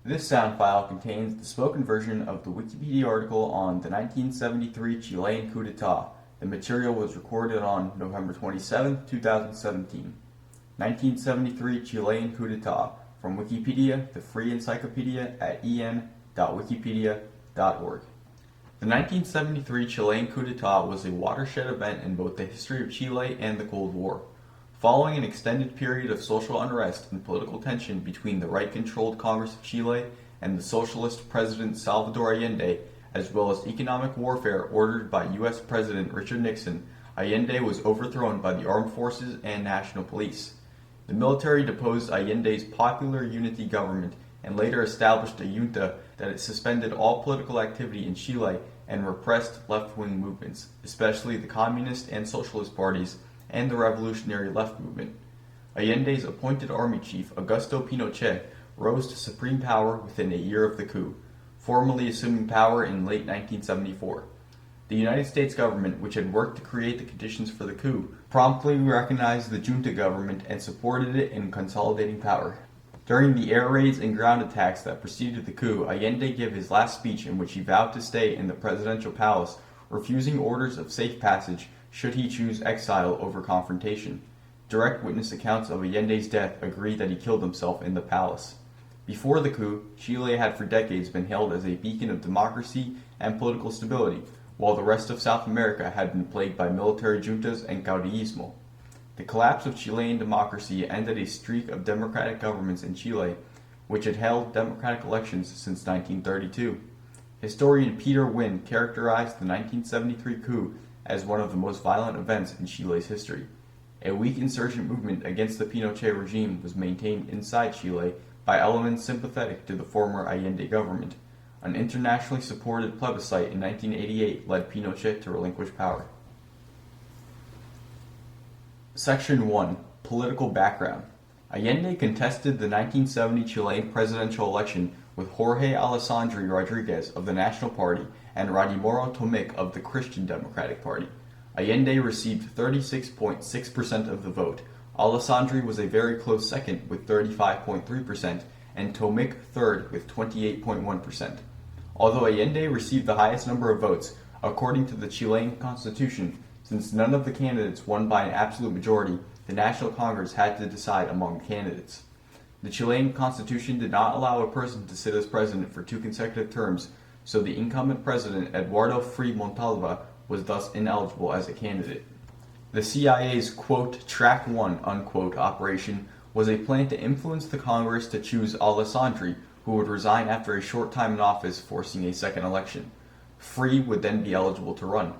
This sound file contains the spoken version of the Wikipedia article on the 1973 Chilean coup d'etat. The material was recorded on November 27, 2017. 1973 Chilean coup d'etat. From Wikipedia, the free encyclopedia at en.wikipedia.org. The 1973 Chilean coup d'etat was a watershed event in both the history of Chile and the Cold War. Following an extended period of social unrest and political tension between the right-controlled Congress of Chile and the socialist President Salvador Allende, as well as economic warfare ordered by U.S. President Richard Nixon, Allende was overthrown by the armed forces and national police. The military deposed Allende's Popular Unity government and later established a junta that suspended all political activity in Chile and repressed left-wing movements, especially the Communist and Socialist parties and the revolutionary left movement. Allende's appointed army chief, Augusto Pinochet, rose to supreme power within a year of the coup, formally assuming power in late 1974. The United States government, which had worked to create the conditions for the coup, promptly recognized the junta government and supported it in consolidating power. During the air raids and ground attacks that preceded the coup, Allende gave his last speech in which he vowed to stay in the presidential palace, refusing orders of safe passage should he choose exile over confrontation. Direct witness accounts of Allende's death agree that he killed himself in the palace. Before the coup, Chile had for decades been hailed as a beacon of democracy and political stability, while the rest of South America had been plagued by military juntas and caudillismo. The collapse of Chilean democracy ended a streak of democratic governments in Chile, which had held democratic elections since 1932. Historian Peter Wynne characterized the 1973 coup as one of the most violent events in Chile's history. A weak insurgent movement against the Pinochet regime was maintained inside Chile by elements sympathetic to the former Allende government. An internationally supported plebiscite in 1988 led Pinochet to relinquish power. Section 1. Political background. Allende contested the 1970 Chilean presidential election with Jorge Alessandri Rodriguez of the National Party and Radimiro Tomic of the Christian Democratic Party. Allende received 36.6% of the vote. Alessandri was a very close second with 35.3%, and Tomic third with 28.1%. Although Allende received the highest number of votes, according to the Chilean constitution, since none of the candidates won by an absolute majority, the National Congress had to decide among the candidates. The Chilean constitution did not allow a person to sit as president for 2 consecutive terms, so the incumbent president, Eduardo Frei Montalva, was thus ineligible as a candidate. The CIA's, quote, Track 1, unquote, operation was a plan to influence the Congress to choose Alessandri, who would resign after a short time in office, forcing a second election. Frei would then be eligible to run.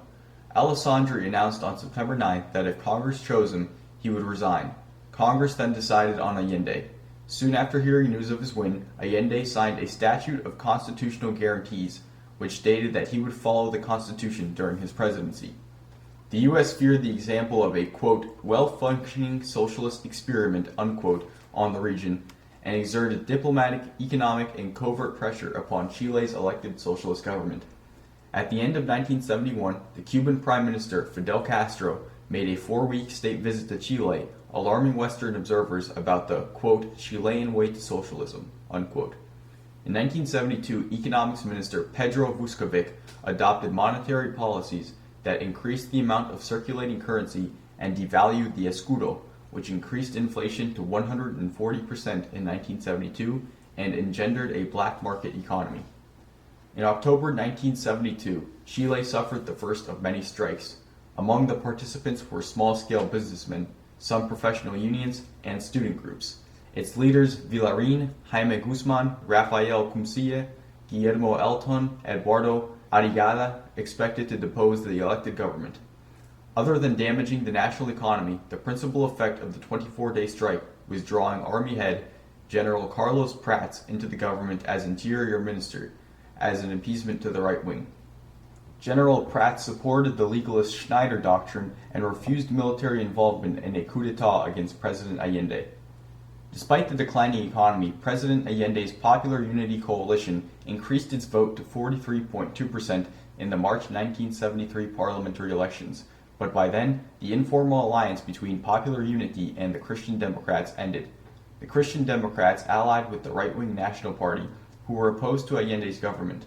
Alessandri announced on September 9th that if Congress chose him, he would resign. Congress then decided on Allende. Soon after hearing news of his win, Allende signed a statute of constitutional guarantees, which stated that he would follow the Constitution during his presidency. The U.S. feared the example of a, quote, well-functioning socialist experiment, unquote, on the region, and exerted diplomatic, economic, and covert pressure upon Chile's elected socialist government. At the end of 1971, the Cuban Prime Minister, Fidel Castro, made a 4-week state visit to Chile, alarming Western observers about the, quote, Chilean way to socialism, unquote. In 1972, Economics Minister Pedro Vuskovic adopted monetary policies that increased the amount of circulating currency and devalued the escudo, which increased inflation to 140% in 1972 and engendered a black market economy. In October 1972, Chile suffered the first of many strikes. Among the participants were small-scale businessmen, some professional unions, and student groups. Its leaders Villarin, Jaime Guzman, Rafael Cumcille, Guillermo Elton, Eduardo Arriagada expected to depose the elected government. Other than damaging the national economy, the principal effect of the 24-day strike was drawing Army head General Carlos Prats into the government as Interior Minister, as an appeasement to the right wing. General Prats supported the legalist Schneider Doctrine and refused military involvement in a coup d'etat against President Allende. Despite the declining economy, President Allende's Popular Unity Coalition increased its vote to 43.2% in the March 1973 parliamentary elections, but by then, the informal alliance between Popular Unity and the Christian Democrats ended. The Christian Democrats, allied with the right-wing National Party, who were opposed to Allende's government.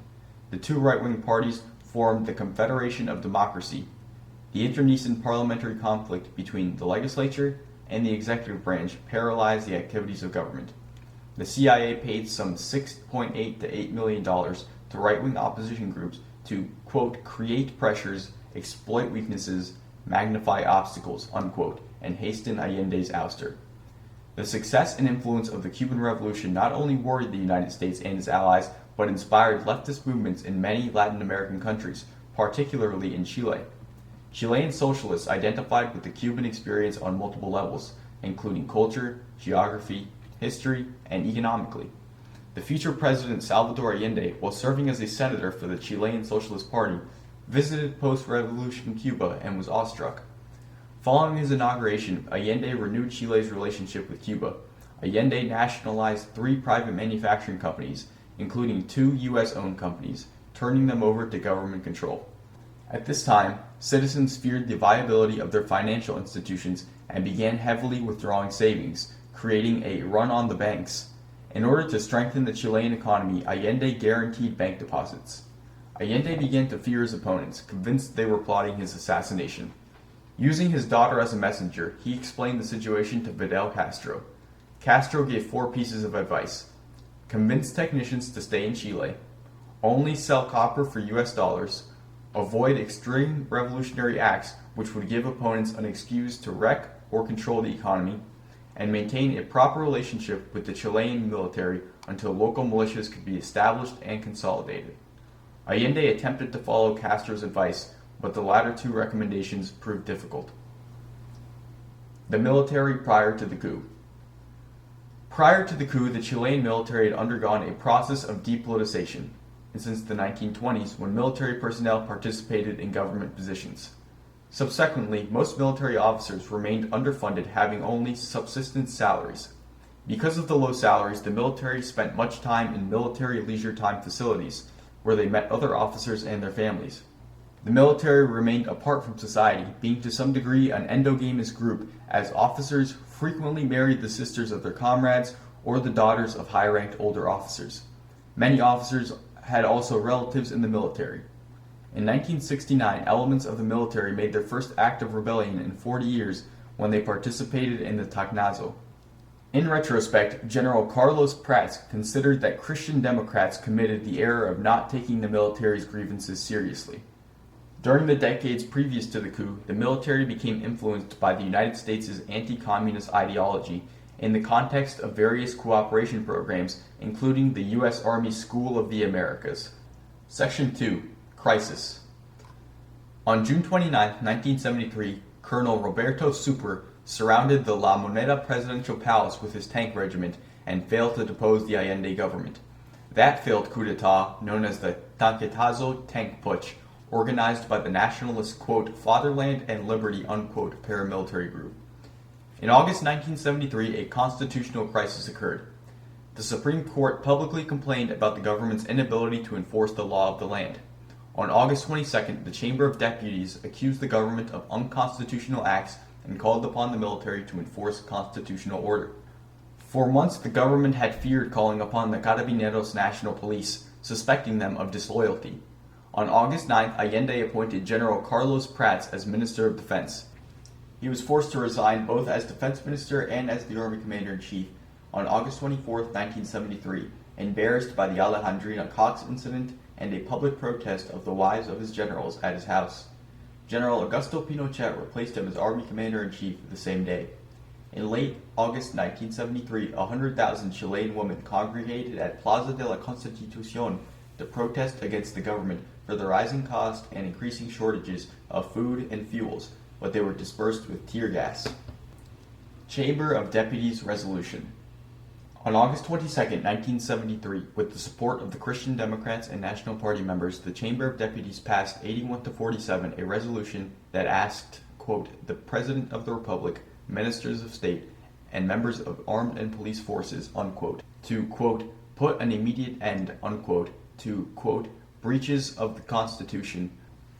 The two right-wing parties formed the Confederation of Democracy. The internecine parliamentary conflict between the legislature and the executive branch paralyzed the activities of government. The CIA paid some $6.8 to $8 million to right-wing opposition groups to, quote, create pressures, exploit weaknesses, magnify obstacles, unquote, and hasten Allende's ouster. The success and influence of the Cuban Revolution not only worried the United States and its allies, but inspired leftist movements in many Latin American countries, particularly in Chile. Chilean socialists identified with the Cuban experience on multiple levels, including culture, geography, history, and economically. The future president Salvador Allende, while serving as a senator for the Chilean Socialist Party, visited post-revolution Cuba and was awestruck. Following his inauguration, Allende renewed Chile's relationship with Cuba. Allende nationalized 3 private manufacturing companies, including 2 U.S.-owned companies, turning them over to government control. At this time, citizens feared the viability of their financial institutions and began heavily withdrawing savings, creating a run on the banks. In order to strengthen the Chilean economy, Allende guaranteed bank deposits. Allende began to fear his opponents, convinced they were plotting his assassination. Using his daughter as a messenger, he explained the situation to Fidel Castro. Castro gave 4 pieces of advice. Convince technicians to stay in Chile. Only sell copper for US dollars. Avoid extreme revolutionary acts which would give opponents an excuse to wreck or control the economy, and maintain a proper relationship with the Chilean military until local militias could be established and consolidated. Allende attempted to follow Castro's advice, but the latter 2 recommendations proved difficult. The military prior to the coup. Prior to the coup, the Chilean military had undergone a process of depoliticization, and since the 1920s, when military personnel participated in government positions. Subsequently, most military officers remained underfunded, having only subsistence salaries. Because of the low salaries, the military spent much time in military leisure time facilities, where they met other officers and their families. The military remained apart from society, being to some degree an endogamous group, as officers frequently married the sisters of their comrades or the daughters of high-ranked older officers. Many officers had also relatives in the military. In 1969, elements of the military made their first act of rebellion in 40 years when they participated in the Tacnazo. In retrospect, General Carlos Prats considered that Christian Democrats committed the error of not taking the military's grievances seriously. During the decades previous to the coup, the military became influenced by the United States' anti-communist ideology in the context of various cooperation programs, including the U.S. Army School of the Americas. Section 2. Crisis. On June 29, 1973, Colonel Roberto Super surrounded the La Moneda presidential palace with his tank regiment and failed to depose the Allende government. That failed coup d'etat, known as the Tanquetazo tank putsch, organized by the nationalist, quote, Fatherland and Liberty, unquote, paramilitary group. In August 1973, a constitutional crisis occurred. The Supreme Court publicly complained about the government's inability to enforce the law of the land. On August 22nd, the Chamber of Deputies accused the government of unconstitutional acts and called upon the military to enforce constitutional order. For months, the government had feared calling upon the Carabineros National Police, suspecting them of disloyalty. On August 9th, Allende appointed General Carlos Prats as Minister of Defense. He was forced to resign both as Defense Minister and as the Army Commander-in-Chief on August 24, 1973, embarrassed by the Alejandrina Cox incident and a public protest of the wives of his generals at his house. General Augusto Pinochet replaced him as Army Commander-in-Chief the same day. In late August 1973, 100,000 Chilean women congregated at Plaza de la Constitucion to protest against the government for the rising cost and increasing shortages of food and fuels, but they were dispersed with tear gas. Chamber of Deputies Resolution. On August 22, 1973, with the support of the Christian Democrats and National Party members, the Chamber of Deputies passed 81-47 a resolution that asked, quote, the President of the Republic, Ministers of State, and members of armed and police forces, unquote, to, quote, put an immediate end, unquote, to, quote, breaches of the Constitution,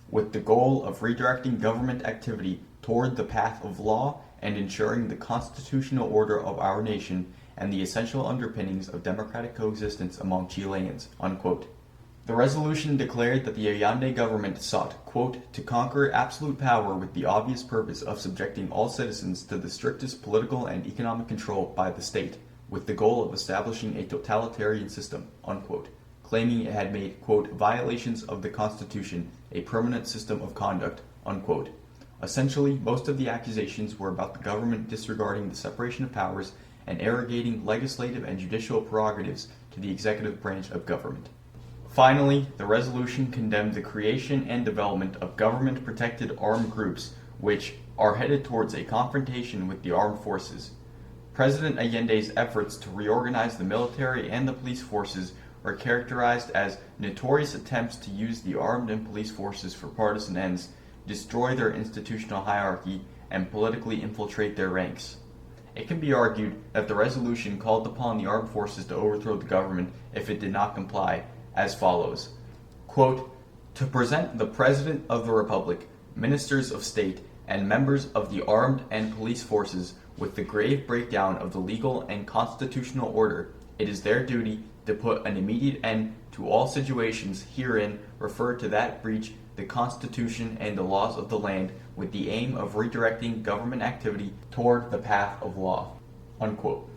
with the goal of redirecting government activity toward the path of law and ensuring the constitutional order of our nation, and the essential underpinnings of democratic coexistence among Chileans, unquote. The resolution declared that the Allende government sought, quote, to conquer absolute power with the obvious purpose of subjecting all citizens to the strictest political and economic control by the state, with the goal of establishing a totalitarian system, unquote, claiming it had made, quote, violations of the Constitution a permanent system of conduct, unquote. Essentially, most of the accusations were about the government disregarding the separation of powers and arrogating legislative and judicial prerogatives to the executive branch of government. Finally, the resolution condemned the creation and development of government-protected armed groups which are headed towards a confrontation with the armed forces. President Allende's efforts to reorganize the military and the police forces are characterized as notorious attempts to use the armed and police forces for partisan ends, destroy their institutional hierarchy, and politically infiltrate their ranks. It can be argued that the resolution called upon the armed forces to overthrow the government if it did not comply, as follows, quote, to present the President of the Republic, Ministers of State, and members of the armed and police forces with the grave breakdown of the legal and constitutional order, it is their duty to put an immediate end to all situations herein referred to that breach the Constitution and the laws of the land with the aim of redirecting government activity toward the path of law, unquote.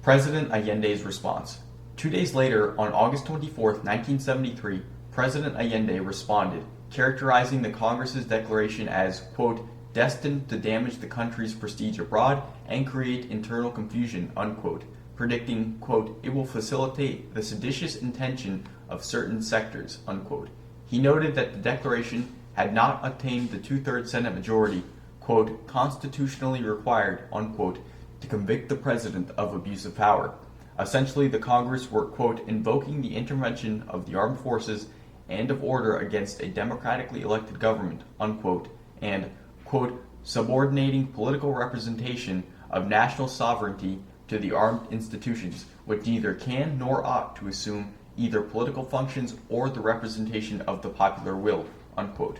President Allende's response. 2 days later, on August 24, 1973, President Allende responded, characterizing the Congress's declaration as, quote, destined to damage the country's prestige abroad and create internal confusion, unquote, predicting, quote, it will facilitate the seditious intention of certain sectors, unquote. He noted that the declaration had not attained the two-thirds Senate majority, quote, constitutionally required, unquote, to convict the president of abuse of power. Essentially, the Congress were, quote, invoking the intervention of the armed forces and of order against a democratically elected government, unquote, and, quote, subordinating political representation of national sovereignty to the armed institutions, which neither can nor ought to assume either political functions or the representation of the popular will, unquote.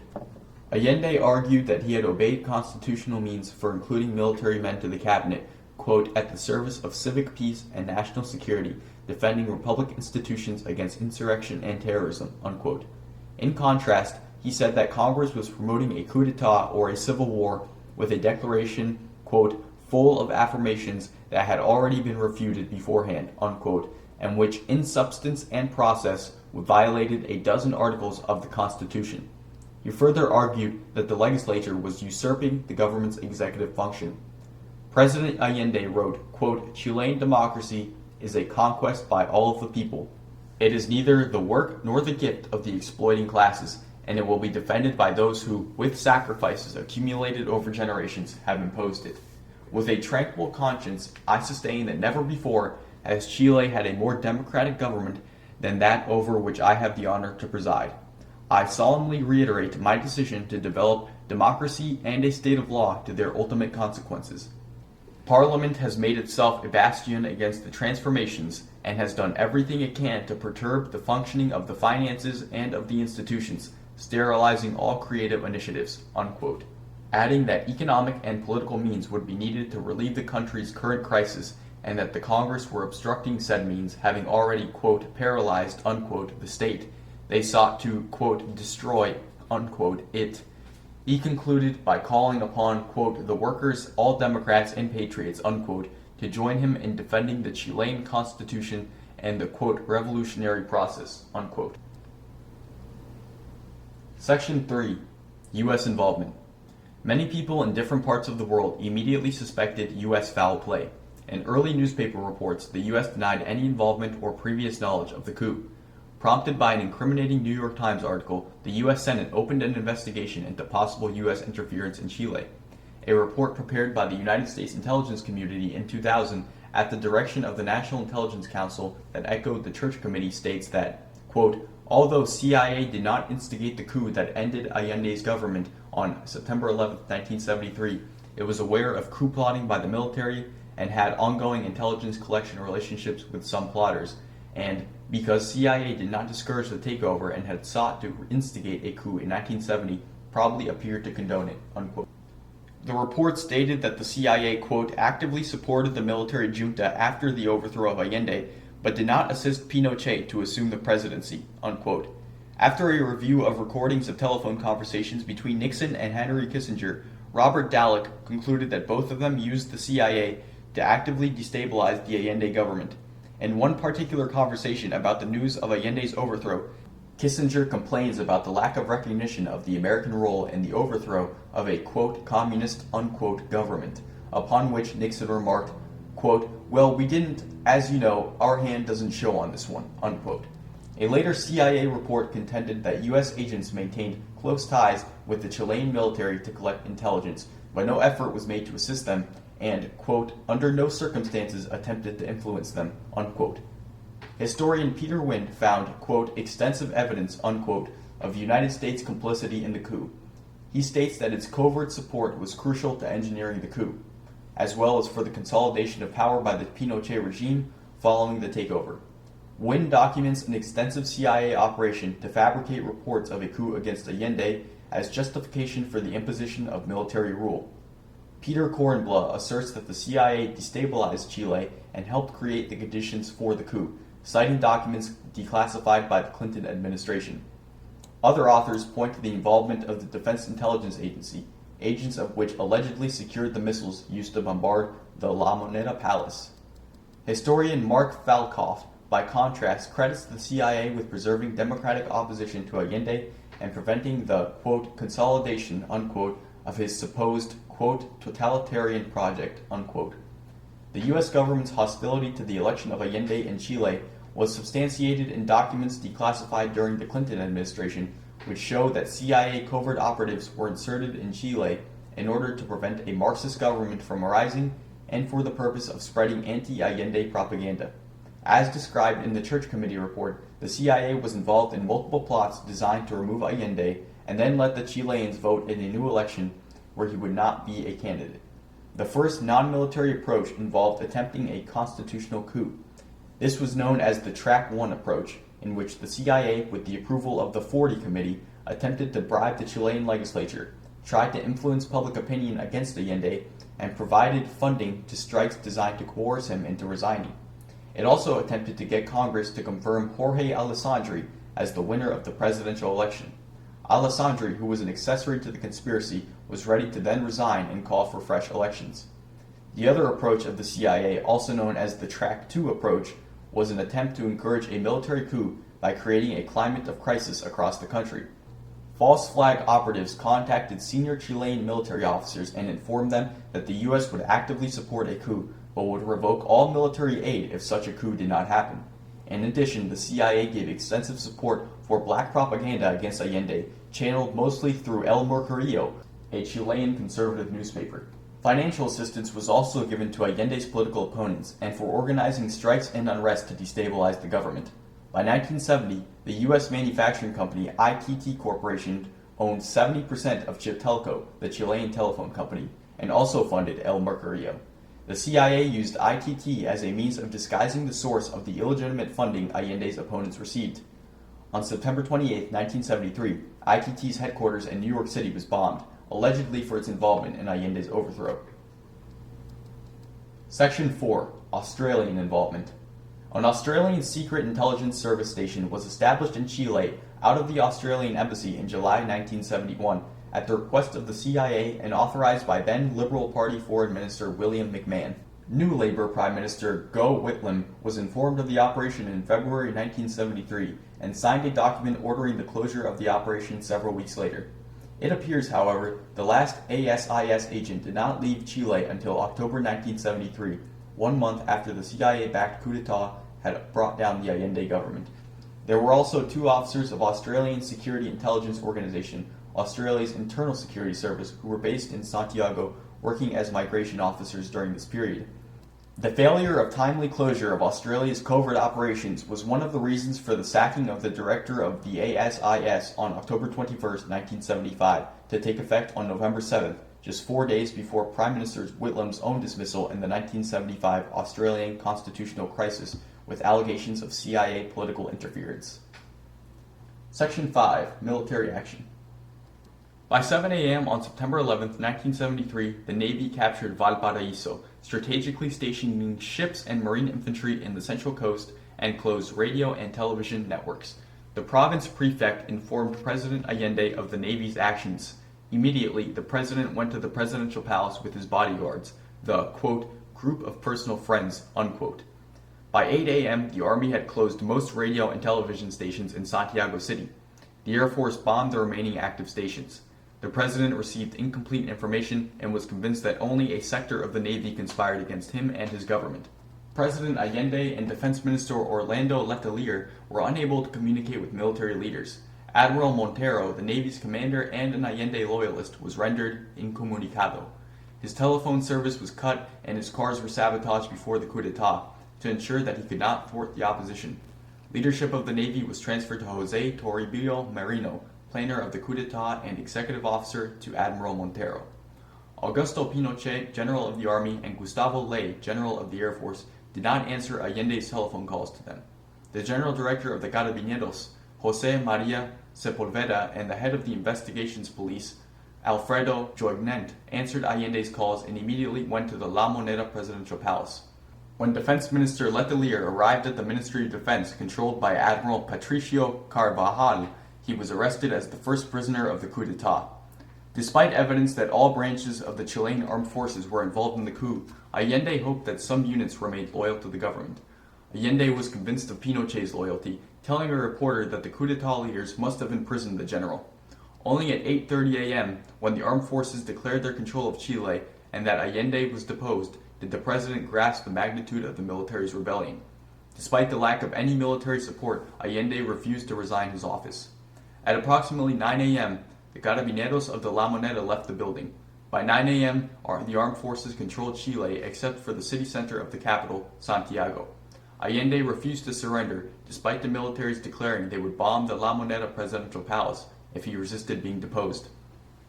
Allende argued that he had obeyed constitutional means for including military men to the cabinet, quote, at the service of civic peace and national security, defending republic institutions against insurrection and terrorism, unquote. In contrast, he said that Congress was promoting a coup d'etat or a civil war with a declaration, quote, full of affirmations that had already been refuted beforehand, unquote, and which in substance and process violated a dozen articles of the Constitution. He further argued that the legislature was usurping the government's executive function. President Allende wrote, quote, Chilean democracy is a conquest by all of the people. It is neither the work nor the gift of the exploiting classes, and it will be defended by those who, with sacrifices accumulated over generations, have imposed it. With a tranquil conscience, I sustain that never before has Chile had a more democratic government than that over which I have the honor to preside. I solemnly reiterate my decision to develop democracy and a state of law to their ultimate consequences. Parliament has made itself a bastion against the transformations and has done everything it can to perturb the functioning of the finances and of the institutions, sterilizing all creative initiatives, unquote. Adding that economic and political means would be needed to relieve the country's current crisis and that the Congress were obstructing said means, having already, quote, paralyzed, unquote, the state. They sought to, quote, destroy, unquote, it. He concluded by calling upon, quote, the workers, all Democrats and patriots, unquote, to join him in defending the Chilean Constitution and the, quote, revolutionary process, unquote. Section 3. U.S. involvement. Many people in different parts of the world immediately suspected U.S. foul play. In early newspaper reports, the U.S. denied any involvement or previous knowledge of the coup. Prompted by an incriminating New York Times article, the U.S. Senate opened an investigation into possible U.S. interference in Chile. A report prepared by the United States intelligence community in 2000 at the direction of the National Intelligence Council that echoed the Church Committee states that, quote, although CIA did not instigate the coup that ended Allende's government on September 11, 1973, it was aware of coup plotting by the military and had ongoing intelligence collection relationships with some plotters, and because CIA did not discourage the takeover and had sought to instigate a coup in 1970, probably appeared to condone it, unquote. The report stated that the CIA, quote, actively supported the military junta after the overthrow of Allende, but did not assist Pinochet to assume the presidency, unquote. After a review of recordings of telephone conversations between Nixon and Henry Kissinger, Robert Dallek concluded that both of them used the CIA to actively destabilize the Allende government. In one particular conversation about the news of Allende's overthrow, Kissinger complains about the lack of recognition of the American role in the overthrow of a, quote, communist, unquote, government, upon which Nixon remarked, quote, well, we didn't, as you know, our hand doesn't show on this one, unquote. A later CIA report contended that U.S. agents maintained close ties with the Chilean military to collect intelligence, but no effort was made to assist them and, quote, under no circumstances attempted to influence them, unquote. Historian Peter Wind found, quote, extensive evidence, unquote, of United States complicity in the coup. He states that its covert support was crucial to engineering the coup, as well as for the consolidation of power by the Pinochet regime following the takeover. Wind documents an extensive CIA operation to fabricate reports of a coup against Allende as justification for the imposition of military rule. Peter Kornbluh asserts that the CIA destabilized Chile and helped create the conditions for the coup, citing documents declassified by the Clinton administration. Other authors point to the involvement of the Defense Intelligence Agency, agents of which allegedly secured the missiles used to bombard the La Moneda Palace. Historian Mark Falkoff, by contrast, credits the CIA with preserving democratic opposition to Allende and preventing the, quote, consolidation, unquote, of his supposed, quote, totalitarian project, unquote. The U.S. government's hostility to the election of Allende in Chile was substantiated in documents declassified during the Clinton administration, which show that CIA covert operatives were inserted in Chile in order to prevent a Marxist government from arising and for the purpose of spreading anti-Allende propaganda. As described in the Church Committee report, the CIA was involved in multiple plots designed to remove Allende and then let the Chileans vote in a new election where he would not be a candidate. The first non-military approach involved attempting a constitutional coup. This was known as the Track 1 approach, in which the CIA, with the approval of the 40 Committee, attempted to bribe the Chilean legislature, tried to influence public opinion against Allende, and provided funding to strikes designed to coerce him into resigning. It also attempted to get Congress to confirm Jorge Alessandri as the winner of the presidential election. Alessandri, who was an accessory to the conspiracy, was ready to then resign and call for fresh elections. The other approach of the CIA, also known as the Track 2 approach, was an attempt to encourage a military coup by creating a climate of crisis across the country. False flag operatives contacted senior Chilean military officers and informed them that the U.S. would actively support a coup, but would revoke all military aid if such a coup did not happen. In addition, the CIA gave extensive support for black propaganda against Allende, channeled mostly through El Mercurio, a Chilean conservative newspaper. Financial assistance was also given to Allende's political opponents and for organizing strikes and unrest to destabilize the government. By 1970, the U.S. manufacturing company ITT Corporation owned 70% of Chitelco, the Chilean telephone company, and also funded El Mercurio. The CIA used ITT as a means of disguising the source of the illegitimate funding Allende's opponents received. On September 28, 1973, ITT's headquarters in New York City was bombed, allegedly for its involvement in Allende's overthrow. Section 4. Australian Involvement. An Australian secret intelligence service station was established in Chile out of the Australian Embassy in July 1971 at the request of the CIA and authorized by then Liberal Party Foreign Minister William McMahon. New Labour Prime Minister Gough Whitlam was informed of the operation in February 1973 and signed a document ordering the closure of the operation several weeks later. It appears, however, the last ASIS agent did not leave Chile until October 1973, 1 month after the CIA-backed coup d'etat had brought down the Allende government. There were also 2 officers of Australian Security Intelligence Organisation, Australia's internal security service, who were based in Santiago, working as migration officers during this period. The failure of timely closure of Australia's covert operations was one of the reasons for the sacking of the director of the ASIS on October 21, 1975, to take effect on November 7, just 4 days before Prime Minister Whitlam's own dismissal in the 1975 Australian constitutional crisis with allegations of CIA political interference. Section 5. Military Action. By 7 a.m. on September 11, 1973, the Navy captured Valparaiso, strategically stationing ships and marine infantry in the Central Coast and closed radio and television networks. The province prefect informed President Allende of the Navy's actions. Immediately, the president went to the presidential palace with his bodyguards, the, quote, group of personal friends, unquote. By 8 a.m., the Army had closed most radio and television stations in Santiago City. The Air Force bombed the remaining active stations. The president received incomplete information and was convinced that only a sector of the Navy conspired against him and his government. President Allende and Defense Minister Orlando Letelier were unable to communicate with military leaders. Admiral Montero, the Navy's commander and an Allende loyalist, was rendered incommunicado. His telephone service was cut and his cars were sabotaged before the coup d'etat to ensure that he could not thwart the opposition. Leadership of the Navy was transferred to Jose Toribio Merino, planner of the coup d'etat and executive officer to Admiral Montero. Augusto Pinochet, general of the Army, and Gustavo Ley, general of the Air Force, did not answer Allende's telephone calls to them. The general director of the Carabineros, Jose Maria Sepulveda, and the head of the investigations police, Alfredo Joignent, answered Allende's calls and immediately went to the La Moneda presidential palace. When Defense Minister Letelier arrived at the Ministry of Defense, controlled by Admiral Patricio Carvajal, he was arrested as the first prisoner of the coup d'etat. Despite evidence that all branches of the Chilean armed forces were involved in the coup, Allende hoped that some units remained loyal to the government. Allende was convinced of Pinochet's loyalty, telling a reporter that the coup d'etat leaders must have imprisoned the general. Only at 8:30 a.m., when the armed forces declared their control of Chile and that Allende was deposed, did the president grasp the magnitude of the military's rebellion. Despite the lack of any military support, Allende refused to resign his office. At approximately 9 a.m., the Carabineros of the La Moneda left the building. By 9 a.m., the armed forces controlled Chile except for the city center of the capital, Santiago. Allende refused to surrender, despite the militaries declaring they would bomb the La Moneda presidential palace if he resisted being deposed.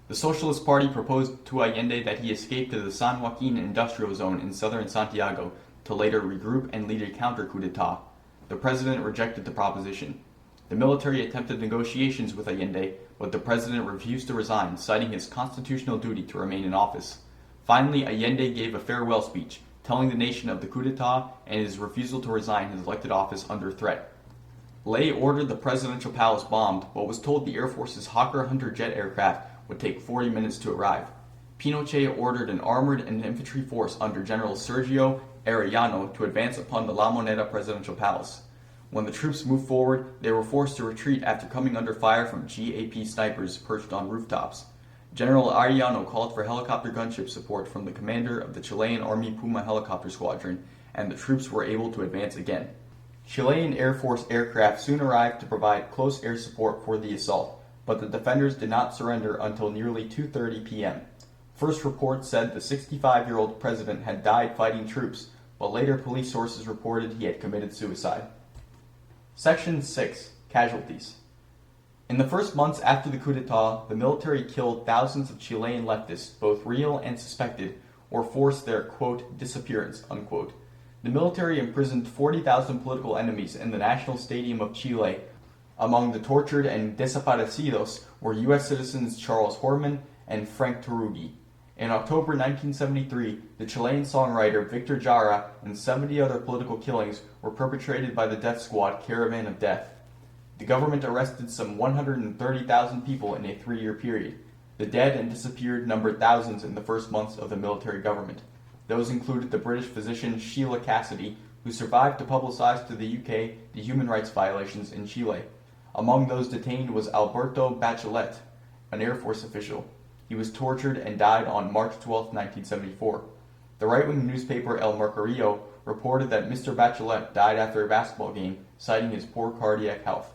The Socialist Party proposed to Allende that he escape to the San Joaquin industrial zone in southern Santiago to later regroup and lead a counter-coup d'etat. The president rejected the proposition. The military attempted negotiations with Allende, but the president refused to resign, citing his constitutional duty to remain in office. Finally, Allende gave a farewell speech, telling the nation of the coup d'etat and his refusal to resign his elected office under threat. Ley ordered the presidential palace bombed, but was told the Air Force's Hawker Hunter jet aircraft would take 40 minutes to arrive. Pinochet ordered an armored and infantry force under General Sergio Arellano to advance upon the La Moneda presidential palace. When the troops moved forward, they were forced to retreat after coming under fire from GAP snipers perched on rooftops. General Arellano called for helicopter gunship support from the commander of the Chilean Army Puma helicopter squadron, and the troops were able to advance again. Chilean Air Force aircraft soon arrived to provide close air support for the assault, but the defenders did not surrender until nearly 2:30 p.m. First reports said the 65-year-old president had died fighting troops, but later police sources reported he had committed suicide. Section 6. Casualties. In the first months after the coup d'etat, the military killed thousands of Chilean leftists, both real and suspected, or forced their, quote, disappearance, unquote. The military imprisoned 40,000 political enemies in the National Stadium of Chile. Among the tortured and desaparecidos were U.S. citizens Charles Horman and Frank Tarugi. In October 1973, the Chilean songwriter Victor Jara and 70 other political killings were perpetrated by the death squad Caravan of Death. The government arrested some 130,000 people in a 3-year period. The dead and disappeared numbered thousands in the first months of the military government. Those included the British physician Sheila Cassidy, who survived to publicize to the UK the human rights violations in Chile. Among those detained was Alberto Bachelet, an Air Force official. He was tortured and died on March 12, 1974. The right-wing newspaper El Mercurio reported that Mr. Bachelet died after a basketball game, citing his poor cardiac health.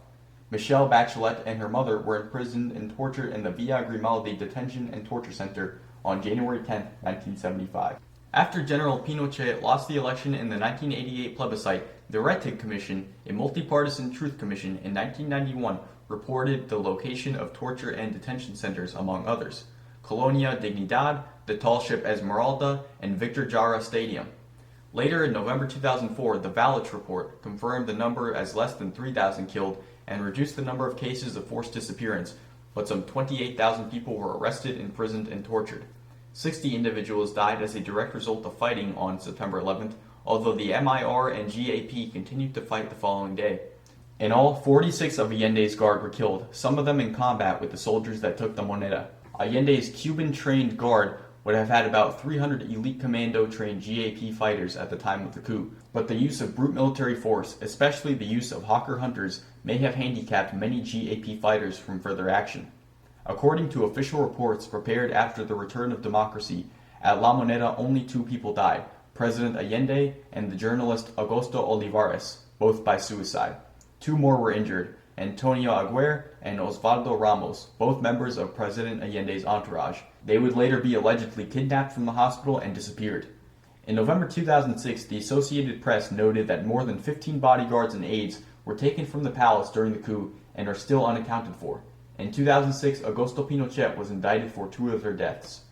Michelle Bachelet and her mother were imprisoned and tortured in the Villa Grimaldi Detention and Torture Center on January 10, 1975. After General Pinochet lost the election in the 1988 plebiscite, the Rettig Commission, a multi-partisan truth commission in 1991, reported the location of torture and detention centers, among others: Colonia Dignidad, the tall ship Esmeralda, and Victor Jara Stadium. Later in November 2004, the Valich report confirmed the number as less than 3,000 killed and reduced the number of cases of forced disappearance but some 28,000 people were arrested, imprisoned, and tortured. 60 individuals died as a direct result of fighting on September 11th, although the MIR and GAP continued to fight the following day. In all, 46 of Allende's guard were killed, some of them in combat with the soldiers that took the Moneda. Allende's Cuban-trained guard would have had about 300 elite commando-trained GAP fighters at the time of the coup, but the use of brute military force, especially the use of hawker hunters, may have handicapped many GAP fighters from further action. According to official reports prepared after the return of democracy, at La Moneda only 2 people died, President Allende and the journalist Augusto Olivares, both by suicide. 2 more were injured, Antonio Aguirre and Osvaldo Ramos, both members of President Allende's entourage. They would later be allegedly kidnapped from the hospital and disappeared. In November 2006, the Associated Press noted that more than 15 bodyguards and aides were taken from the palace during the coup and are still unaccounted for. In 2006, Augusto Pinochet was indicted for 2 of their deaths.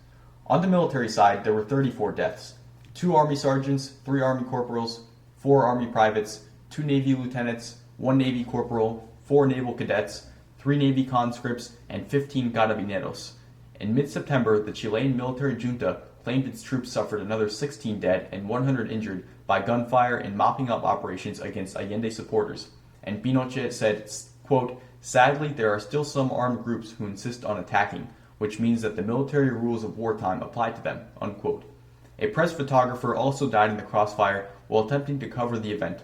On the military side, there were 34 deaths. 2 Army sergeants, 3 Army corporals, 4 Army privates, 2 Navy lieutenants, 1 Navy corporal, 4 naval cadets, 3 Navy conscripts, and 15 carabineros. In mid-September, the Chilean military junta claimed its troops suffered another 16 dead and 100 injured by gunfire and mopping up operations against Allende supporters, and Pinochet said, quote, "Sadly, there are still some armed groups who insist on attacking, which means that the military rules of wartime apply to them," unquote. A press photographer also died in the crossfire while attempting to cover the event.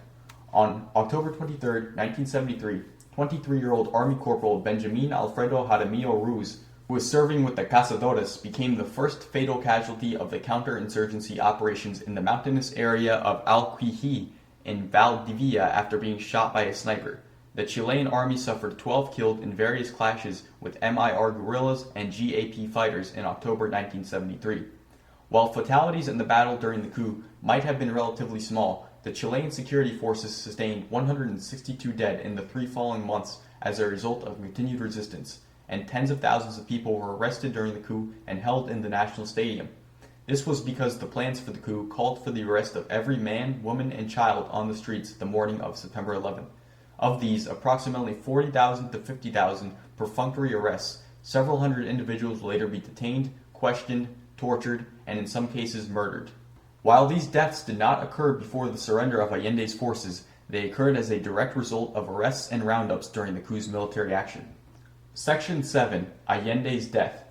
On October 23, 1973, 23-year-old Army Corporal Benjamin Alfredo Jaramillo Ruz, who was serving with the Cazadores, became the first fatal casualty of the counterinsurgency operations in the mountainous area of Alquiji in Valdivia after being shot by a sniper. The Chilean army suffered 12 killed in various clashes with MIR guerrillas and GAP fighters in October 1973. While fatalities in the battle during the coup might have been relatively small, the Chilean security forces sustained 162 dead in the 3 following months as a result of continued resistance, and tens of thousands of people were arrested during the coup and held in the National Stadium. This was because the plans for the coup called for the arrest of every man, woman, and child on the streets the morning of September 11. Of these, approximately 40,000 to 50,000 perfunctory arrests. Several hundred individuals will later be detained, questioned, tortured, and in some cases murdered. While these deaths did not occur before the surrender of Allende's forces, they occurred as a direct result of arrests and roundups during the coup's military action. Section 7. Allende's death.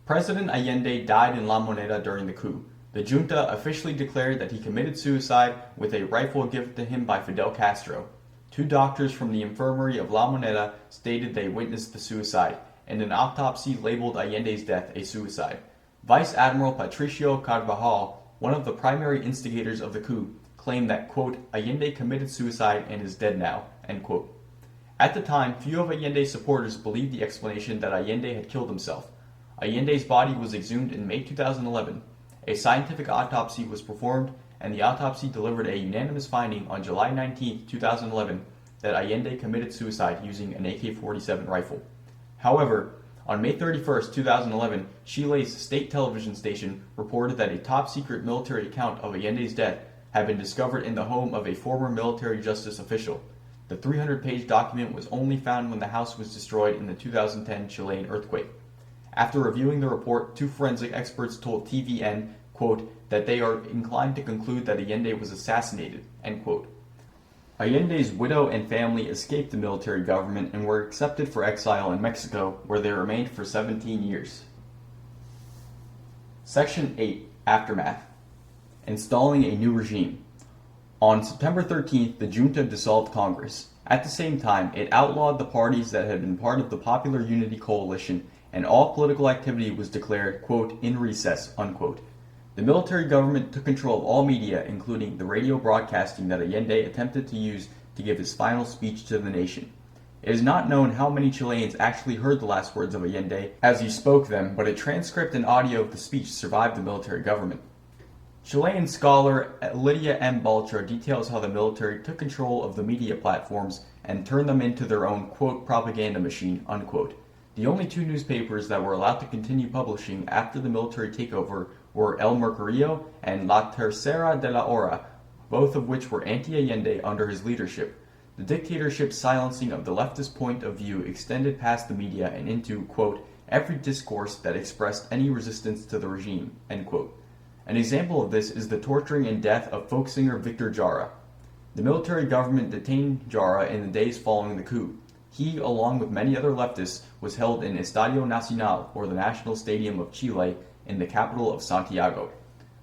President Allende died in La Moneda during the coup. The junta officially declared that he committed suicide with a rifle given to him by Fidel Castro. 2 doctors from the infirmary of La Moneda stated they witnessed the suicide, and an autopsy labeled Allende's death a suicide. Vice Admiral Patricio Carvajal, one of the primary instigators of the coup, claimed that, quote, "Allende committed suicide and is dead now," end quote. At the time, few of Allende's supporters believed the explanation that Allende had killed himself. Allende's body was exhumed in May 2011. A scientific autopsy was performed, and the autopsy delivered a unanimous finding on July 19, 2011, that Allende committed suicide using an AK-47 rifle. However, on May 31, 2011, Chile's state television station reported that a top-secret military account of Allende's death had been discovered in the home of a former military justice official. The 300-page document was only found when the house was destroyed in the 2010 Chilean earthquake. After reviewing the report, 2 forensic experts told TVN, quote, that they are inclined to conclude that Allende was assassinated, end quote. Allende's widow and family escaped the military government and were accepted for exile in Mexico, where they remained for 17 years. Section 8. Aftermath. Installing a new regime. On September 13th, the junta dissolved Congress. At the same time, it outlawed the parties that had been part of the Popular Unity Coalition, and all political activity was declared, quote, in recess, unquote. The military government took control of all media, including the radio broadcasting that Allende attempted to use to give his final speech to the nation. It is not known how many Chileans actually heard the last words of Allende as he spoke them, but a transcript and audio of the speech survived the military government. Chilean scholar Lydia M. Baltra details how the military took control of the media platforms and turned them into their own, quote, propaganda machine, unquote. The only 2 newspapers that were allowed to continue publishing after the military takeover were El Mercurio and La Tercera de la Hora, both of which were anti-Allende under his leadership. the dictatorship's silencing of the leftist point of view extended past the media and into, quote, every discourse that expressed any resistance to the regime, end quote. An example of this is the torturing and death of folk singer Victor Jara. The military government detained Jara in the days following the coup. He, along with many other leftists, was held in Estadio Nacional, or the National Stadium of Chile, in the capital of Santiago.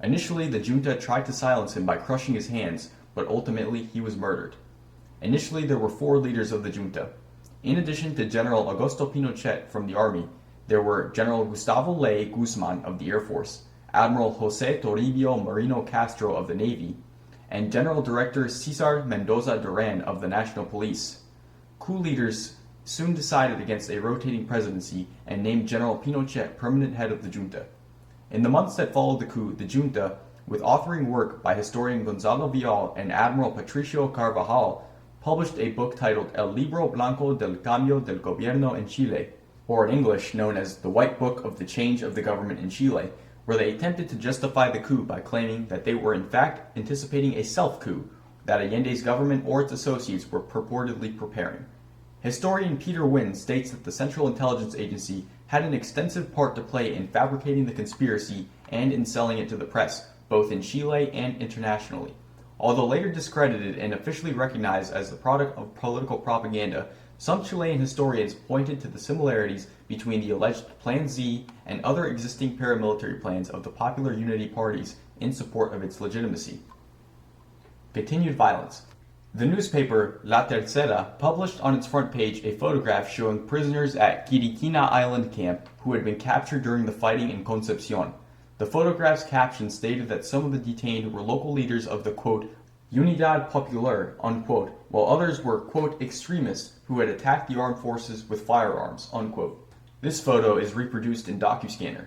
Initially, the junta tried to silence him by crushing his hands, but ultimately he was murdered. Initially, there were 4 leaders of the junta. In addition to General Augusto Pinochet from the army, there were General Gustavo Ley Guzman of the Air Force, Admiral Jose Toribio Marino Castro of the Navy, and General Director Cesar Mendoza Duran of the National Police. Coup leaders soon decided against a rotating presidency and named General Pinochet permanent head of the junta. In the months that followed the coup, the junta, with authoring work by historian Gonzalo Vial and Admiral Patricio Carvajal, published a book titled El Libro Blanco del Cambio del Gobierno en Chile, or in English known as the White Book of the Change of the Government in Chile, where they attempted to justify the coup by claiming that they were in fact anticipating a self-coup that Allende's government or its associates were purportedly preparing. Historian Peter Wynne states that the Central Intelligence Agency had an extensive part to play in fabricating the conspiracy and in selling it to the press, both in Chile and internationally. Although later discredited and officially recognized as the product of political propaganda, some Chilean historians pointed to the similarities between the alleged Plan Z and other existing paramilitary plans of the Popular Unity parties in support of its legitimacy. Continued violence. The newspaper La Tercera published on its front page a photograph showing prisoners at Quiriquina Island camp who had been captured during the fighting in Concepcion. The photograph's caption stated that some of the detained were local leaders of the, quote, Unidad Popular, unquote, while others were, quote, extremists who had attacked the armed forces with firearms, unquote. This photo is reproduced in DocuScanner.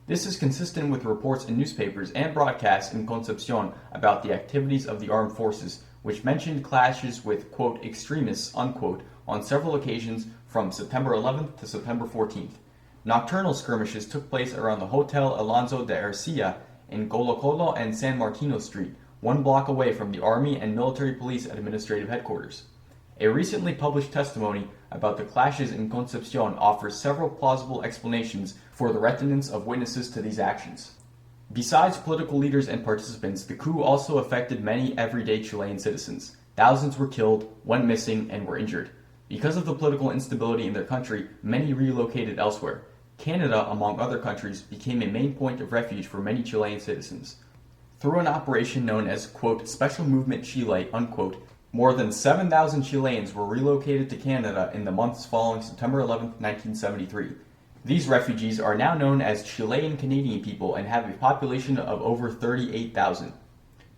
This is consistent with reports in newspapers and broadcasts in Concepcion about the activities of the armed forces, which mentioned clashes with, quote, extremists, unquote, on several occasions from September 11th to September 14th. Nocturnal skirmishes took place around the Hotel Alonso de Ercilla in Colo Colo and San Martino Street, 1 block away from the Army and Military Police Administrative Headquarters. A recently published testimony about the clashes in Concepcion offers several plausible explanations for the reticence of witnesses to these actions. Besides political leaders and participants, the coup also affected many everyday Chilean citizens. Thousands were killed, went missing, and were injured. Because of the political instability in their country, many relocated elsewhere. Canada, among other countries, became a main point of refuge for many Chilean citizens. Through an operation known as, quote, Special Movement Chile, unquote, more than 7,000 Chileans were relocated to Canada in the months following September 11, 1973. These refugees are now known as Chilean Canadian people and have a population of over 38,000.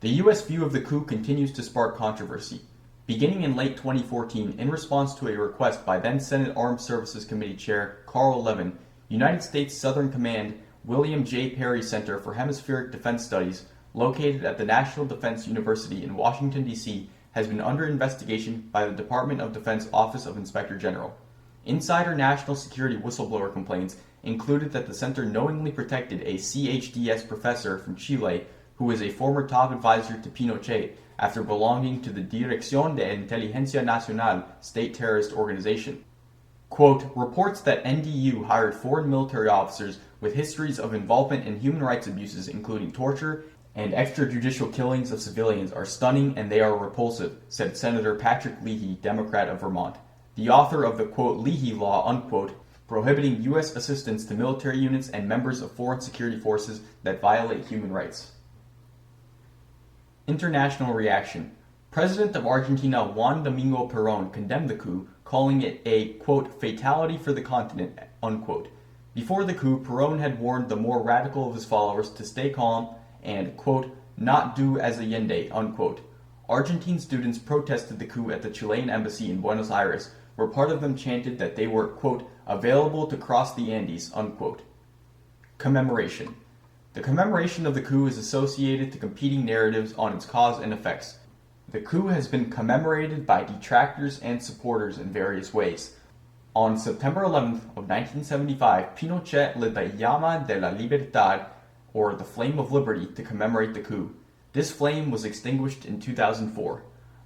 The U.S. view of the coup continues to spark controversy. Beginning in late 2014, in response to a request by then Senate Armed Services Committee Chair Carl Levin, United States Southern Command William J. Perry Center for Hemispheric Defense Studies, located at the National Defense University in Washington, D.C., has been under investigation by the Department of Defense Office of Inspector General. Insider national security whistleblower complaints included that the center knowingly protected a CHDS professor from Chile who was a former top advisor to Pinochet after belonging to the Dirección de Inteligencia Nacional state terrorist organization. Quote, reports that NDU hired foreign military officers with histories of involvement in human rights abuses including torture and extrajudicial killings of civilians are stunning and they are repulsive, said Senator Patrick Leahy, Democrat of Vermont, the author of the, quote, Leahy Law, unquote, prohibiting U.S. assistance to military units and members of foreign security forces that violate human rights. International reaction. President of Argentina Juan Domingo Perón condemned the coup, calling it a, quote, fatality for the continent, unquote. Before the coup, Perón had warned the more radical of his followers to stay calm and, quote, not do as Allende, unquote. Argentine students protested the coup at the Chilean embassy in Buenos Aires, where part of them chanted that they were, quote, available to cross the Andes, unquote. Commemoration. The commemoration of the coup is associated to competing narratives on its cause and effects. The coup has been commemorated by detractors and supporters in various ways. On September 11th of 1975, Pinochet lit the Llama de la Libertad, or the Flame of Liberty, to commemorate the coup. This flame was extinguished in 2004.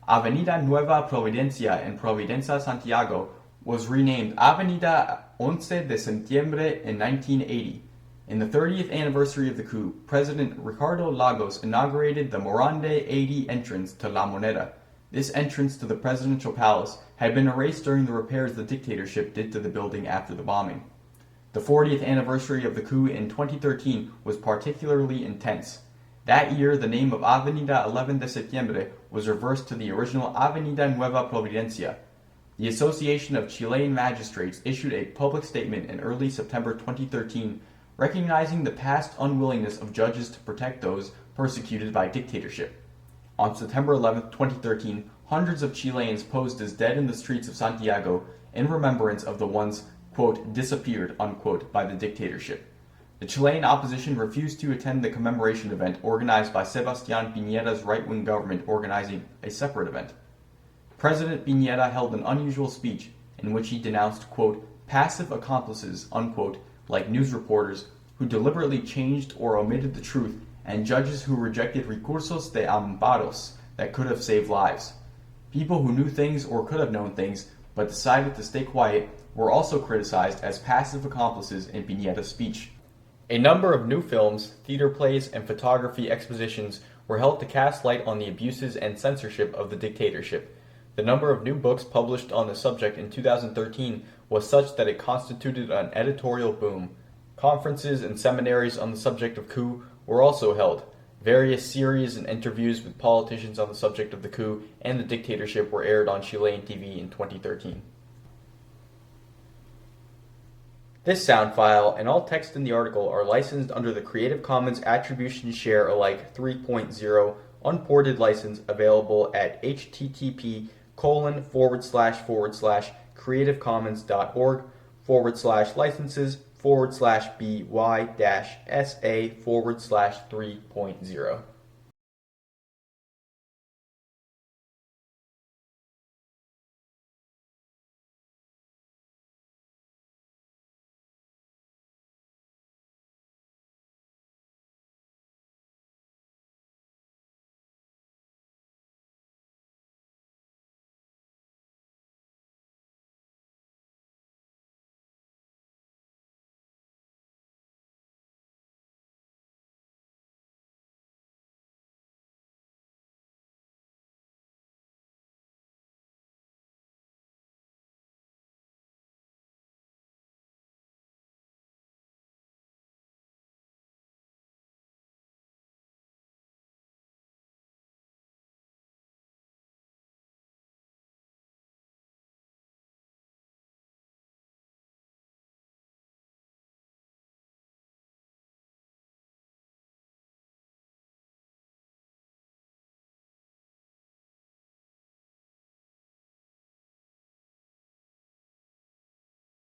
Avenida Nueva Providencia in Providencia, Santiago, was renamed Avenida Once de Septiembre in 1980. In the 30th anniversary of the coup, President Ricardo Lagos inaugurated the Morande 80 entrance to La Moneda. This entrance to the presidential palace had been erased during the repairs the dictatorship did to the building after the bombing. The 40th anniversary of the coup in 2013 was particularly intense. That year, the name of Avenida 11 de Septiembre was reversed to the original Avenida Nueva Providencia. The Association of Chilean Magistrates issued a public statement in early September 2013 recognizing the past unwillingness of judges to protect those persecuted by dictatorship. On September 11, 2013, hundreds of Chileans posed as dead in the streets of Santiago in remembrance of the ones, quote, disappeared, unquote, by the dictatorship. The Chilean opposition refused to attend the commemoration event organized by Sebastián Piñera's right-wing government organizing a separate event. President Piñera held an unusual speech in which he denounced, quote, passive accomplices, unquote, like news reporters who deliberately changed or omitted the truth, and judges who rejected recursos de amparos that could have saved lives. People who knew things or could have known things but decided to stay quiet were also criticized as passive accomplices in Piñera's speech. A number of new films, theater plays, and photography expositions were held to cast light on the abuses and censorship of the dictatorship. The number of new books published on the subject in 2013 was such that it constituted an editorial boom. Conferences and seminaries on the subject of coup were also held. Various series and interviews with politicians on the subject of the coup and the dictatorship were aired on Chilean TV in 2013. This sound file and all text in the article are licensed under the Creative Commons Attribution Share Alike 3.0 unported license available at http://creativecommons.org/licenses/by-sa/3.0.